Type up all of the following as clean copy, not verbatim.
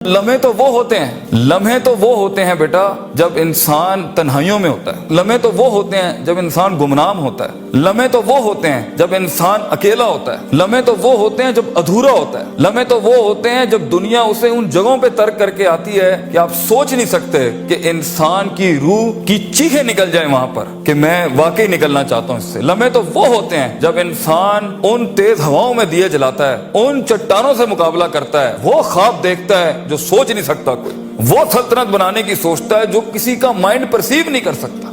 لمحے تو وہ ہوتے ہیں بیٹا جب انسان تنہائیوں میں ہوتا ہے. لمحے تو وہ ہوتے ہیں جب انسان گمنام ہوتا ہے. لمحے تو وہ ہوتے ہیں جب انسان اکیلا ہوتا ہے. لمحے تو وہ ہوتے ہیں جب ادھورا ہوتا ہے. لمحے تو وہ ہوتے ہیں جب دنیا اسے ان جگہوں پہ ترک کر کے آتی ہے کہ آپ سوچ نہیں سکتے کہ انسان کی روح کی چیخیں نکل جائیں وہاں پر کہ میں واقعی نکلنا چاہتا ہوں اس سے. لمحے تو وہ ہوتے ہیں جب انسان ان تیز ہواؤں میں دیے جلاتا ہے, ان چٹانوں سے مقابلہ کرتا ہے, وہ خواب دیکھتا ہے جو سوچ نہیں سکتا کوئی, وہ سلطنت بنانے کی سوچتا ہے جو کسی کا مائنڈ پرسیو نہیں کر سکتا,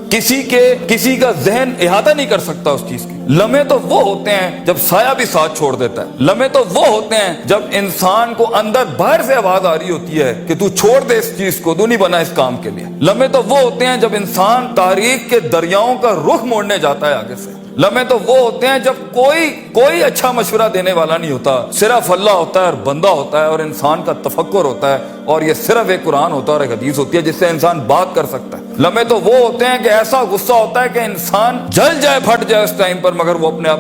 کسی کا ذہن احاطہ نہیں کر سکتا اس چیز کی. لمحے تو وہ ہوتے ہیں جب سایہ بھی ساتھ چھوڑ دیتا ہے. لمحے تو وہ ہوتے ہیں جب انسان کو اندر باہر سے آواز آ رہی ہوتی ہے کہ تو چھوڑ دے اس چیز کو, تو نہیں بنا اس کام کے لیے. لمحے تو وہ ہوتے ہیں جب انسان تاریخ کے دریاؤں کا رخ موڑنے جاتا ہے آگے سے. لمحے تو وہ ہوتے ہیں جب کوئی اچھا مشورہ دینے والا نہیں ہوتا, صرف اللہ ہوتا ہے اور بندہ ہوتا ہے اور انسان کا تفکر ہوتا ہے, اور یہ صرف ایک قرآن ہوتا ہے اور ایک حدیث ہوتی ہے جس سے انسان بات کر سکتا ہے. لمحے تو وہ ہوتے ہیں کہ ایسا غصہ ہوتا ہے کہ انسان جل جائے, پھٹ جائے اس ٹائم پر, مگر وہ اپنے آپ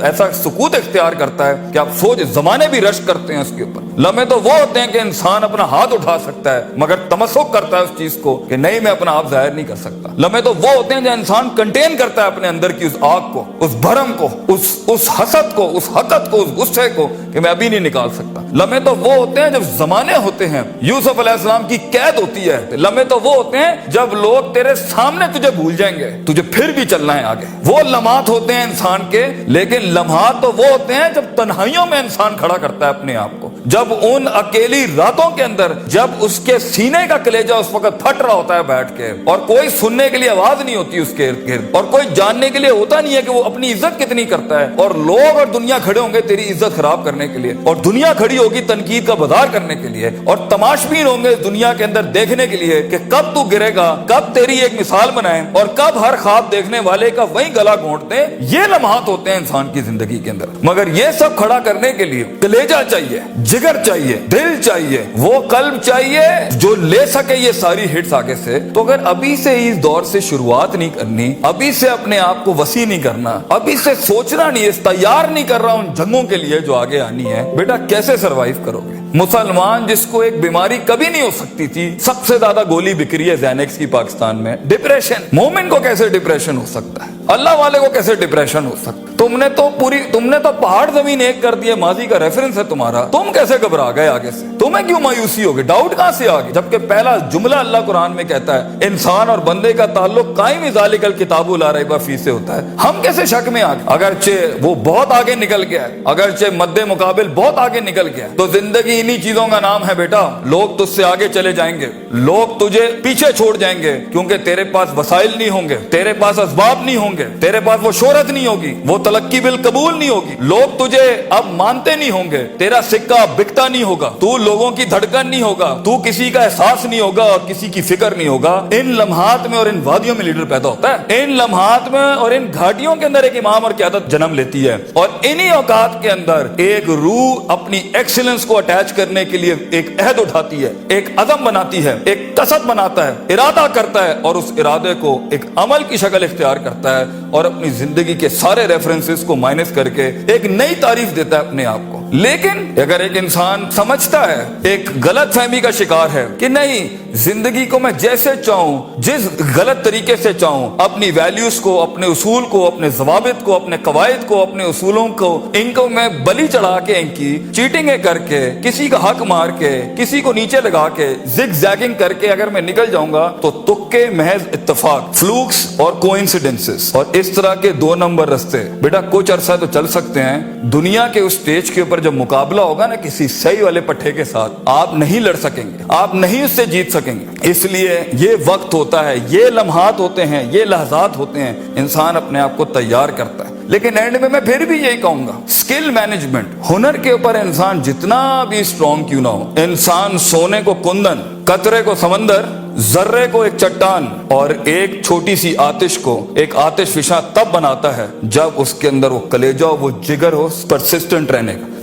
ایسا سکوت اختیار کرتا ہے کہ آپ سوچ زمانے بھی رشک کرتے ہیں اس کے اوپر. لمحے تو وہ ہوتے ہیں کہ انسان اپنا ہاتھ اٹھا سکتا ہے مگر تمسک کرتا ہے اس چیز کو کہ نہیں, میں اپنا آپ ظاہر نہیں کر سکتا. لمحے تو وہ ہوتے ہیں جو انسان کنٹین کرتا ہے اپنے اندر کی اس آگ کو, اس بھرم کو, اس حسد کو, اس حقد کو, اس غصے کو کہ میں ابھی نہیں نکال سکتا. لمحے تو وہ ہوتے ہیں جب زمانے ہوتے ہیں, یوسف علیہ السلام کی قید ہوتی ہے. لمحے تو وہ ہوتے ہیں جب لوگ تیرے سامنے تجھے بھول جائیں گے, تجھے پھر بھی چلنا ہے آگے. وہ لمحات ہوتے ہیں انسان کے, لیکن لمحات تو وہ ہوتے ہیں جب تنہائیوں میں انسان کھڑا کرتا ہے اپنے آپ کو, جب ان اکیلی راتوں کے اندر, جب اس کے سینے کا کلیجہ اس وقت پھٹ رہا ہوتا ہے بیٹھ کے, اور کوئی سننے کے لیے آواز نہیں ہوتی اس کے ارد گرد, اور کوئی جاننے کے لیے ہوتا نہیں ہے کہ وہ اپنی عزت کتنی کرتا ہے, اور لوگ اور دنیا کھڑے ہوں گے تیری عزت خراب کرنے کے لیے, اور دنیا کھڑی ہوگی تنقید کا بازار کرنے کے لیے, اور تماشبین ہوں گے دنیا کے اندر دیکھنے کے لیے کہ کب تو گرے گا, کب تیری ایک مثال بنائیں, اور کب ہر خواب دیکھنے والے کا وہی گلا گھونٹ دیں. یہ لمحات ہوتے ہیں انسان کی زندگی کے اندر, مگر یہ سب کھڑا کرنے کے لیے کلیجہ چاہیے, جگر چاہیے, دل چاہیے, وہ قلب چاہیے جو لے سکے یہ ساری ہٹس آگے سے. تو اگر ابھی سے اس دور سے شروعات نہیں کرنی, ابھی سے اپنے آپ کو وسیع نہیں کرنا, ابھی سے سوچنا نہیں, اس تیار نہیں کر رہا ان جنگوں کے لیے جو آگے آنی ہے, بیٹا کیسے سروائیو کرو گے؟ مسلمان جس کو ایک بیماری کبھی نہیں ہو سکتی تھی, سب سے زیادہ گولی بک رہی ہے زینکس کی پاکستان میں, ڈپریشن. مومن کو کیسے ڈپریشن ہو سکتا ہے؟ اللہ والے کو کیسے ڈپریشن ہو سکتا ہے؟ تم نے تو پہاڑ زمین ایک کر دیے, ماضی کا ریفرنس ہے تمہارا, تم کیسے گھبرا گئے آگے سے؟ تمہیں کیوں مایوسی ہوگی؟ ڈاؤٹ کہاں سے آگے؟ جبکہ پہلا جملہ اللہ قرآن میں کہتا ہے انسان اور بندے کا تعلق قائم ذالک الکتاب لا ریب فیہ سے ہوتا ہے. ہم کیسے شک میں آگے؟ اگرچہ وہ بہت آگے نکل گیا ہے, اگرچہ مد مقابل بہت آگے نکل گیا ہے, تو زندگی انہی چیزوں کا نام ہے بیٹا. لوگ تجھ سے آگے چلے جائیں گے, لوگ تجھے پیچھے چھوڑ جائیں گے, کیونکہ تیرے پاس وسائل نہیں ہوں گے, تیرے پاس اسباب نہیں ہوں گے, تیرے پاس وہ شہرت نہیں ہوگی, وہ تلقی بالقبول نہیں ہوگی, لوگ تجھے اب مانتے نہیں ہوں گے, تیرا سکہ بکتا نہیں ہوگا, تو لوگوں کی دھڑکن نہیں ہوگا, تو کسی کا احساس نہیں ہوگا اور کسی کی فکر نہیں ہوگا. ان لمحات میں اور ان وادیوں میں لیڈر پیدا ہوتا ہے. ان لمحات میں اور ان گھاٹیوں کے اندر ایک امام اور قیادت جنم لیتی ہے, اور انہی اوقات کے اندر ایک روح اپنی ایکسیلنس کو اٹیچ کرنے کے لیے ایک عہد اٹھاتی ہے, ایک عزم بناتی ہے, ایک قصد بناتا ہے, ارادہ کرتا ہے, اور اس ارادے کو ایک عمل کی شکل اختیار کرتا ہے, اور اپنی زندگی کے سارے ریفرنسز کو مائنس کر کے ایک نئی تعریف دیتا ہے اپنے آپ کو. لیکن اگر ایک انسان سمجھتا ہے, ایک غلط فہمی کا شکار ہے کہ نہیں, زندگی کو میں جیسے چاہوں, جس غلط طریقے سے چاہوں, اپنی ویلیوز کو, اپنے اصول کو, اپنے ضوابط کو, اپنے قواعد کو, اپنے اصولوں کو, ان کو میں بلی چڑھا کے, ان کی چیٹنگیں کر کے, کسی کا حق مار کے, کسی کو نیچے لگا کے, زگ زیگنگ کر کے اگر میں نکل جاؤں گا تو تکے, محض اتفاق, فلوکس اور کوئنسیڈنسز, اور اس طرح کے 2 نمبر رستے بیٹا کچھ عرصہ تو چل سکتے ہیں. دنیا کے اس سٹیج کے اوپر جب مقابلہ ہوگا نا کسی صحیح والے پٹھے کے ساتھ, آپ نہیں لڑ سکیں گے, آپ نہیں اس سے جیت سکیں گے. اس لیے یہ وقت ہوتا ہے, یہ لمحات ہوتے ہیں, یہ لحظات ہوتے ہیں, انسان اپنے آپ کو تیار کرتا ہے. لیکن اینڈ میں پھر بھی یہی کہوں گا, سکل مینجمنٹ, ہنر کے اوپر انسان جتنا بھی اسٹرانگ کیوں نہ ہو, انسان سونے کو کندن, قطرے کو سمندر, ذرے کو ایک چٹان, اور ایک چھوٹی سی آتش کو ایک آتش فشاں تب بناتا ہے جب اس کے اندر وہ کلیجہ, وہ جگر ہو پرسسٹنٹ رہنے کا.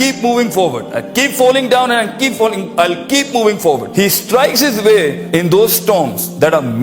keep moving forward. I'll keep falling down and I'll keep moving forward. He strikes his way in those storms that are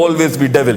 always be devil.